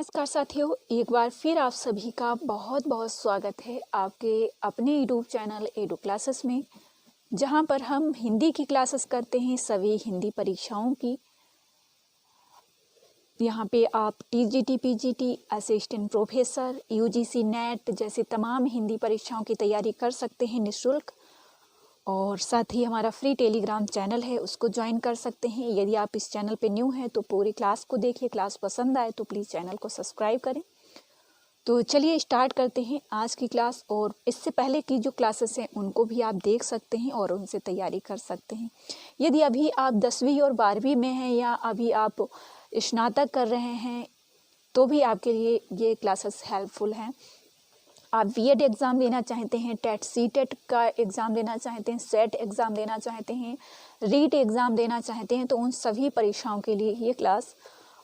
नमस्कार साथियों, एक बार फिर आप सभी का बहुत बहुत स्वागत है आपके अपने यूट्यूब चैनल एडू क्लासेस में, जहां पर हम हिंदी की क्लासेस करते हैं, सभी हिंदी परीक्षाओं की। यहां पे आप TGT, PGT, assistant professor, UGC net जैसे तमाम हिंदी परीक्षाओं की तैयारी कर सकते हैं निःशुल्क। और साथ ही हमारा फ्री टेलीग्राम चैनल है, उसको ज्वाइन कर सकते हैं। यदि आप इस चैनल पे न्यू हैं तो पूरी क्लास को देखिए, क्लास पसंद आए तो प्लीज़ चैनल को सब्सक्राइब करें। तो चलिए स्टार्ट करते हैं आज की क्लास। और इससे पहले की जो क्लासेस हैं उनको भी आप देख सकते हैं और उनसे तैयारी कर सकते हैं। यदि अभी आप 10वीं और 12वीं में हैं या अभी आप स्नातक कर रहे हैं तो भी आपके लिए ये क्लासेस हेल्पफुल हैं। आप बीएड एग्ज़ाम देना चाहते हैं, टेट सीटेट का एग्ज़ाम देना चाहते हैं, सेट एग्ज़ाम देना चाहते हैं, रीट एग्ज़ाम देना चाहते हैं, तो उन सभी परीक्षाओं के लिए ये क्लास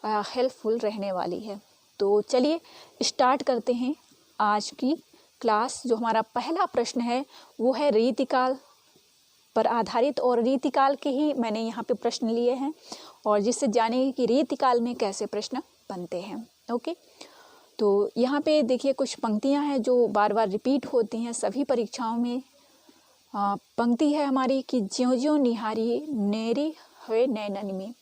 हेल्पफुल रहने वाली है। तो चलिए स्टार्ट करते हैं आज की क्लास। जो हमारा पहला प्रश्न है वो है रीतिकाल पर आधारित, और रीतिकाल के ही मैंने यहाँ पे प्रश्न लिए हैं और जिससे जानेंगे कि रीतिकाल में कैसे प्रश्न बनते हैं। ओके, तो यहाँ पे देखिए कुछ पंक्तियाँ हैं जो बार बार रिपीट होती हैं सभी परीक्षाओं में। पंक्ति है हमारी कि ज्यों ज्यों निहारिए नेरे हुए नैनन में।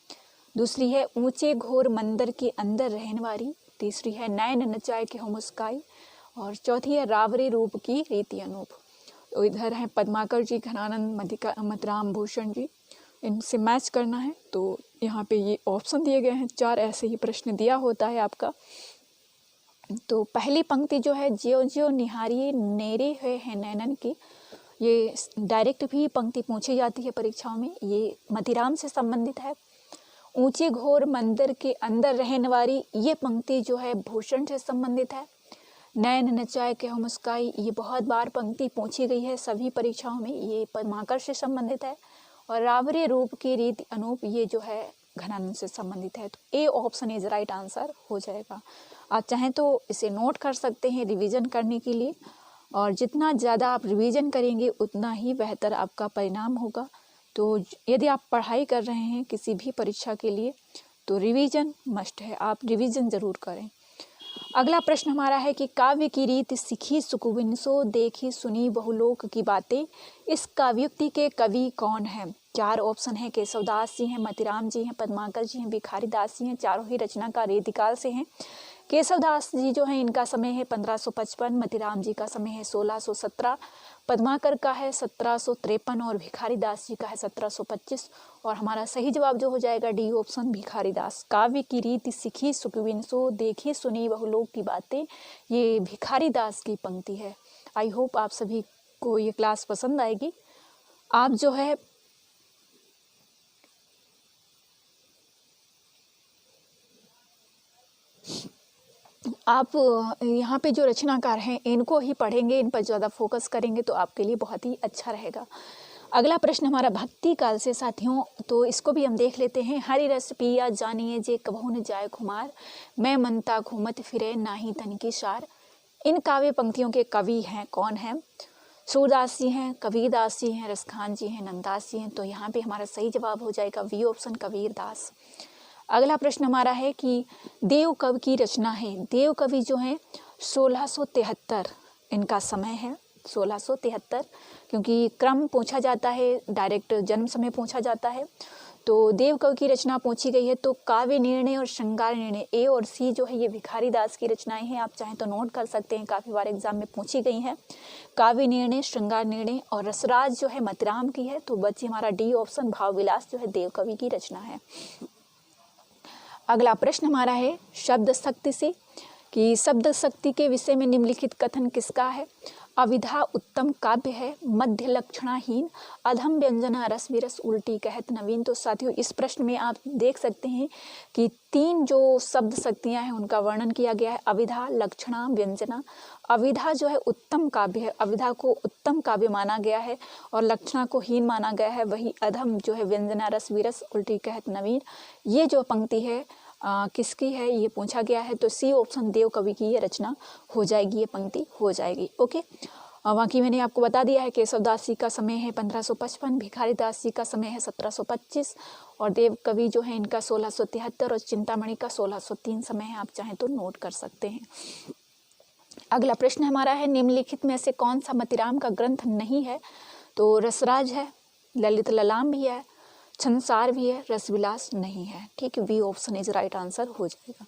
दूसरी है ऊंचे घोर मंदिर के अंदर रहने वाली। तीसरी है नैन नचाए के हो मुस्काई। और चौथी है रावरे रूप की रीति अनूप। तो इधर है पद्माकर जी, घनानंद, मतराम भूषण जी, इनसे मैच करना है। तो यहाँ पे ये ऑप्शन दिए गए हैं, 4 ऐसे ही प्रश्न दिया होता है आपका। तो पहली पंक्ति जो है ज्यों ज्यों निहारिए नेरे हुए हैं नैनन की, ये डायरेक्ट भी पंक्ति पूछी जाती है परीक्षाओं में। ये मदिराम से संबंधित है। ऊंचे घोर मंदिर के अंदर रहने वाली ये पंक्ति जो है भूषण से संबंधित है। नैन नचाए के हो मुस्काई, ये बहुत बार पंक्ति पूछी गई है सभी परीक्षाओं में, ये पद्माकर से संबंधित है। और रावरे रूप की रीति अनूप, ये जो है घनानंद से संबंधित है। तो A option is right answer हो जाएगा। आप चाहें तो इसे नोट कर सकते हैं रिवीजन करने के लिए, और जितना ज़्यादा आप रिवीजन करेंगे उतना ही बेहतर आपका परिणाम होगा। तो यदि आप पढ़ाई कर रहे हैं किसी भी परीक्षा के लिए तो रिवीजन मस्ट है, आप रिवीजन ज़रूर करें। अगला प्रश्न हमारा है कि काव्य की रीत सीखी सुकुबिन सो देखी सुनी बहुलोक की बातें, इस काव्योक्ति के कवि कौन है? 4 ऑप्शन है, केशवदास जी हैं, मतिराम जी हैं, पद्माकर जी हैं, भिखारी दास जी हैं। चारों ही रचनाकार रीतिकाल से हैं। केशवदास जी जो हैं इनका समय है 1555, मतिराम जी का समय है 1617, पद्माकर का है 1753 और भिखारी दास जी का है 1725। और हमारा सही जवाब जो हो जाएगा डी ऑप्शन, भिखारी दास। काव्य की रीति सीखी सुकविन सो देखी सुनी बहुलोक की बातें, ये भिखारी दास की पंक्ति है। आई होप आप सभी को ये क्लास पसंद आएगी। आप जो है आप यहाँ पे जो रचनाकार हैं इनको ही पढ़ेंगे, इन पर ज़्यादा फोकस करेंगे तो आपके लिए बहुत ही अच्छा रहेगा। अगला प्रश्न हमारा भक्ति काल से साथियों, तो इसको भी हम देख लेते हैं। हरि रस पिया जानिए जे कबहू न जाए खुमार, मैं मनता घूमत फिरे नाही तन की सार। इन काव्य पंक्तियों के कवि हैं कौन हैं? सूरदास जी हैं, कबीरदास जी हैं, रसखान जी हैं, नंददास जी हैं। तो यहाँ पे हमारा सही जवाब हो जाएगा वी ऑप्शन, कबीरदास। अगला प्रश्न हमारा है कि देव कवि की रचना है। देव कवि जो हैं 1673 इनका समय है, 1673, क्योंकि क्रम पूछा जाता है, डायरेक्ट जन्म समय पूछा जाता है। तो देव कवि की रचना पूछी गई है। तो काव्य निर्णय और श्रृंगार निर्णय, ए और सी जो है ये भिखारी दास की रचनाएं हैं। आप चाहें तो नोट कर सकते हैं, काफ़ी बार एग्जाम में पूछी गई हैं। काव्य निर्णय, श्रृंगार निर्णय और रसराज जो है मतिराम की है। तो बच्चे हमारा डी ऑप्शन, भाव विलास जो है देव कवि की रचना है। अगला प्रश्न हमारा है शब्द शक्ति से, कि शब्द शक्ति के विषय में निम्नलिखित कथन किसका है? अविधा उत्तम काव्य है, मध्य लक्षणाहीन, अधम व्यंजना रस विरस उल्टी कहत नवीन। तो साथियों इस प्रश्न में आप देख सकते हैं कि 3 जो शब्द शक्तियां हैं उनका वर्णन किया गया है, अविधा, लक्षणा, व्यंजना। अविधा जो है उत्तम काव्य है, अविधा को उत्तम काव्य माना गया है, और लक्षणा को हीन माना गया है। वही अधम जो है व्यंजना रस विरस उल्टी कहत नवीन, ये जो पंक्ति है किसकी है ये पूछा गया है। तो सी ऑप्शन देव कवि की ये रचना हो जाएगी, ये पंक्ति हो जाएगी। ओके, बाकी मैंने आपको बता दिया है केशवदास जी का समय है 1555, भिखारीदास जी का समय है 1725 और देव कवि जो है इनका 1673 और चिंतामणि का 1603 समय है। आप चाहें तो नोट कर सकते हैं। अगला प्रश्न हमारा है निम्नलिखित में से कौन सा मतिराम का ग्रंथ नहीं है? तो रसराज है, ललित ललाम भी है, छंदसार भी है, रसविलास नहीं है। ठीक है, B option is right answer हो जाएगा।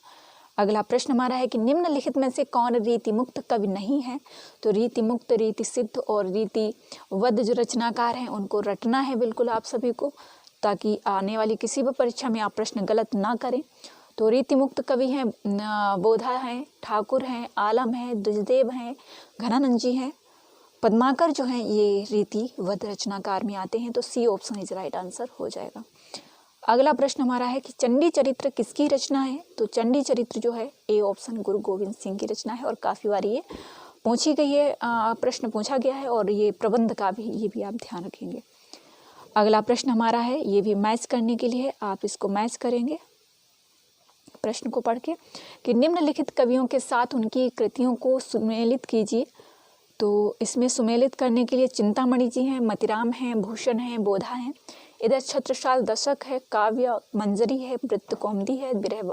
अगला प्रश्न हमारा है कि निम्नलिखित में से कौन रीति मुक्त कवि नहीं है? तो रीति मुक्त, रीति सिद्ध और रीति वध जो रचनाकार हैं उनको रटना है बिल्कुल आप सभी को, ताकि आने वाली किसी भी परीक्षा में आप प्रश्न गलत ना करें। तो रीति मुक्त कवि हैं बोधा हैं, ठाकुर हैं, आलम हैं, द्विजदेव हैं, घनानंद जी हैं, पद्माकर जो हैं ये रीति वध रचनाकार में आते हैं। तो C option is right answer हो जाएगा। अगला प्रश्न हमारा है कि चंडी चरित्र किसकी रचना है? तो चंडी चरित्र जो है ए ऑप्शन गुरु गोविंद सिंह की रचना है और काफ़ी बार ये पूछी गई है, प्रश्न पूछा गया है और ये प्रबंध का भी, ये भी आप ध्यान रखेंगे। अगला प्रश्न हमारा है, ये भी मैच करने के लिए आप इसको मैच करेंगे प्रश्न को पढ़ के कि निम्नलिखित कवियों के साथ उनकी कृतियों को सुमेलित कीजिए। तो इसमें सुमेलित करने के लिए चिंतामणि जी हैं, मतिराम हैं, भूषण हैं, बोधा हैं, इधर छत्रसाल दशक है, काव्य मंजरी है, वृत्त कौमुदी है, विरह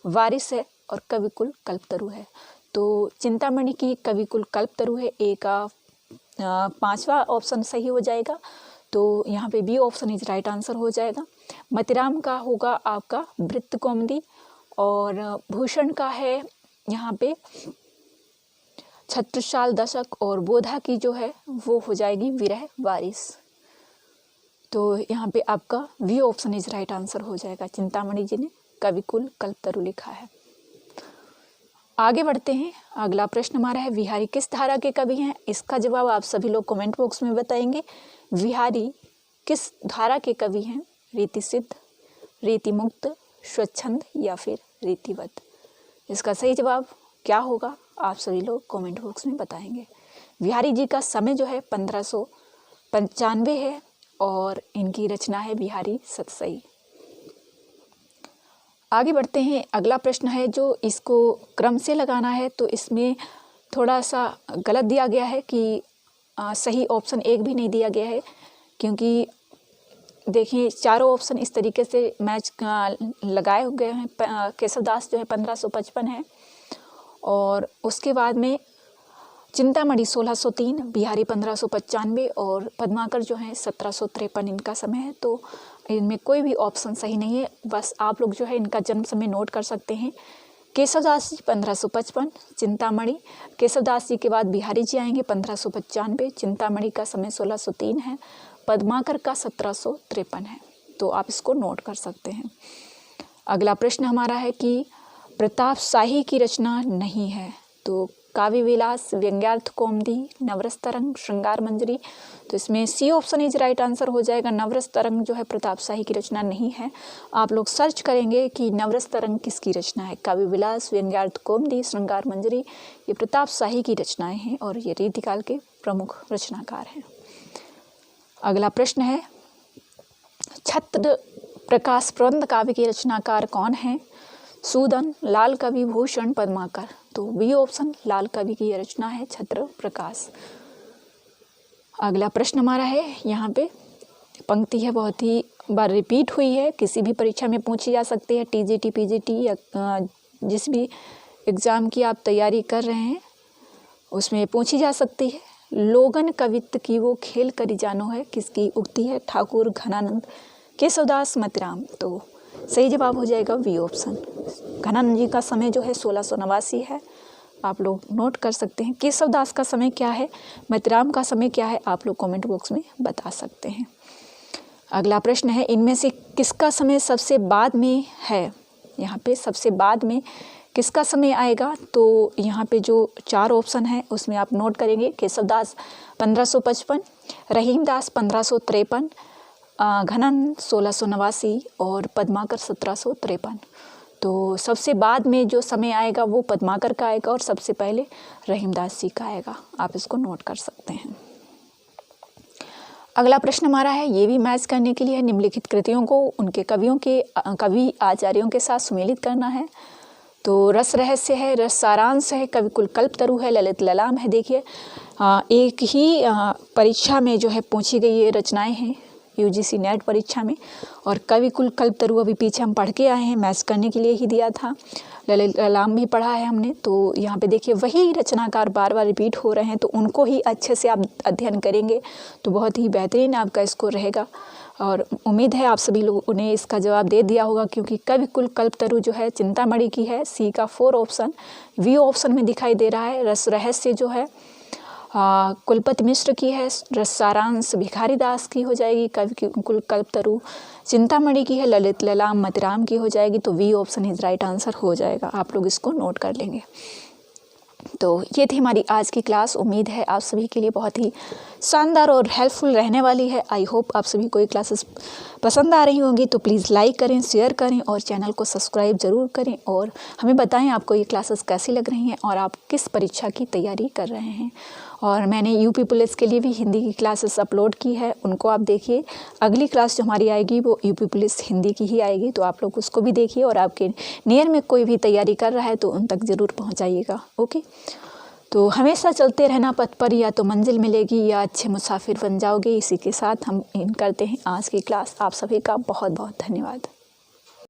वारिस है और कविकुल कल्पतरु है। तो चिंतामणि की कविकुल कल्पतरु है, ए का 5वां ऑप्शन सही हो जाएगा। तो यहाँ पे B option is right answer हो जाएगा। मतिराम का होगा आपका वृत्त कौमुदी और भूषण का है यहाँ पे छत्रसाल दशक और बोधा की जो है वो हो जाएगी विरह वारिस। तो यहाँ पे आपका V option is right answer हो जाएगा। चिंतामणि जी ने कविकुल कल्पतरु लिखा है। आगे बढ़ते हैं। अगला प्रश्न हमारा है विहारी किस धारा के कवि हैं? इसका जवाब आप सभी लोग कमेंट बॉक्स में बताएंगे। विहारी किस धारा के कवि हैं? रीति सिद्ध, रीति मुक्त, स्वच्छंद या फिर रीतिवत? इसका सही जवाब क्या होगा आप सभी लोग कमेंट बॉक्स में बताएंगे। विहारी जी का समय जो है 1595 है और इनकी रचना है बिहारी सतसई। आगे बढ़ते हैं। अगला प्रश्न है जो इसको क्रम से लगाना है, तो इसमें थोड़ा सा गलत दिया गया है कि सही ऑप्शन एक भी नहीं दिया गया है, क्योंकि देखिए चारों ऑप्शन इस तरीके से मैच लगाए गए हैं। केशवदास जो है 1555 है और उसके बाद में चिंतामणि 1603, बिहारी 1595 और पद्माकर जो है 1753 इनका समय है। तो इनमें कोई भी ऑप्शन सही नहीं है। बस आप लोग जो है इनका जन्म समय नोट कर सकते हैं। केशवदास जी 1555, चिंतामणि, केशवदास जी के बाद बिहारी जी आएंगे 1595, चिंतामणि का समय 1603 है, पद्माकर का 1753 है। तो आप इसको नोट कर सकते हैं। अगला प्रश्न हमारा है कि प्रताप शाही की रचना नहीं है। तो काव्य विलास, व्यंग्यार्थ कौमुदी, नवरस तरंग, श्रृंगार मंजरी। तो इसमें C option is right answer हो जाएगा। नवरस तरंग जो है प्रताप शाही की रचना नहीं है। आप लोग सर्च करेंगे कि नवरस तरंग किसकी रचना है। काव्य विलास, व्यंग्यार्थ कौमुदी, श्रृंगार मंजरी ये प्रताप शाही की रचनाएं हैं और ये रीतिकाल के प्रमुख रचनाकार हैं। अगला प्रश्न है छत्र प्रकाश प्रबंध काव्य के रचनाकार कौन है? सूदन, लाल कवि, भूषण, पद्माकर। तो बी ऑप्शन लाल कवि की रचना है छत्र प्रकाश। अगला प्रश्न हमारा है, यहाँ पे पंक्ति है बहुत ही बार रिपीट हुई है, किसी भी परीक्षा में पूछी जा सकती है। टीजीटी, पीजीटी या जिस भी एग्ज़ाम की आप तैयारी कर रहे हैं उसमें पूछी जा सकती है। लोगन कवित्व की वो खेल करी जानो है, किसकी उक्ति है? ठाकुर, घनानंद, केशवदास, मतिराम। तो सही जवाब हो जाएगा वी ऑप्शन। घनानंद जी का समय जो है 1689 है, आप लोग नोट कर सकते हैं। केशवदास का समय क्या है, मतिराम का समय क्या है, आप लोग कमेंट बॉक्स में बता सकते हैं। अगला प्रश्न है इनमें से किसका समय सबसे बाद में है? यहाँ पे सबसे बाद में किसका समय आएगा? तो यहाँ पे जो चार ऑप्शन है उसमें आप नोट करेंगे। केशवदास 1555, रहीमदास 1553, घनानंद 1689 और पद्माकर 1753। तो सबसे बाद में जो समय आएगा वो पद्माकर का आएगा और सबसे पहले रहीमदास जी का आएगा। आप इसको नोट कर सकते हैं। अगला प्रश्न हमारा है, ये भी मैच करने के लिए निम्नलिखित कृतियों को उनके कवियों के कवि आचार्यों के साथ सुमेलित करना है। तो रस रहस्य है, रस सारांश है, कविकुल कल्पतरु है, ललित ललाम है। देखिए एक ही परीक्षा में जो है पूछी गई ये रचनाएं हैं यूजीसी नेट परीक्षा में। और कवि कुल कल्पतरु अभी पीछे हम पढ़ के आए हैं, मैथ्स करने के लिए ही दिया था। ललित ललाम भी पढ़ा है हमने। तो यहाँ पे देखिए वही रचनाकार बार बार रिपीट हो रहे हैं, तो उनको ही अच्छे से आप अध्ययन करेंगे तो बहुत ही बेहतरीन आपका स्कोर रहेगा। और उम्मीद है आप सभी लोगों ने इसका जवाब दे दिया होगा, क्योंकि कवि कुल कल्पतरु जो है चिंतामणि की है, सी का 4 ऑप्शन, बी ऑप्शन में दिखाई दे रहा है। रस रहस्य जो है कुलपति मिश्र की है, रस सारांश भिखारी दास की हो जाएगी, कवि कुल कल्पतरु चिंतामणि की है, ललित ललाम मतिराम की हो जाएगी। तो V option is right answer हो जाएगा, आप लोग इसको नोट कर लेंगे। तो ये थी हमारी आज की क्लास। उम्मीद है आप सभी के लिए बहुत ही शानदार और हेल्पफुल रहने वाली है। आई होप आप सभी को ये क्लासेस पसंद आ रही होंगी। तो प्लीज़ लाइक करें, शेयर करें और चैनल को सब्सक्राइब ज़रूर करें, और हमें बताएं आपको ये क्लासेस कैसी लग रही हैं और आप किस परीक्षा की तैयारी कर रहे हैं। और मैंने यूपी पुलिस के लिए भी हिंदी की क्लासेस अपलोड की है, उनको आप देखिए। अगली क्लास जो हमारी आएगी वो यूपी पुलिस हिंदी की ही आएगी, तो आप लोग उसको भी देखिए। और आपके नियर में कोई भी तैयारी कर रहा है तो उन तक ज़रूर पहुंचाइएगा। ओके, तो हमेशा चलते रहना पथ पर, या तो मंजिल मिलेगी या अच्छे मुसाफिर बन जाओगे। इसी के साथ हम इन करते हैं आज की क्लास। आप सभी का बहुत बहुत धन्यवाद।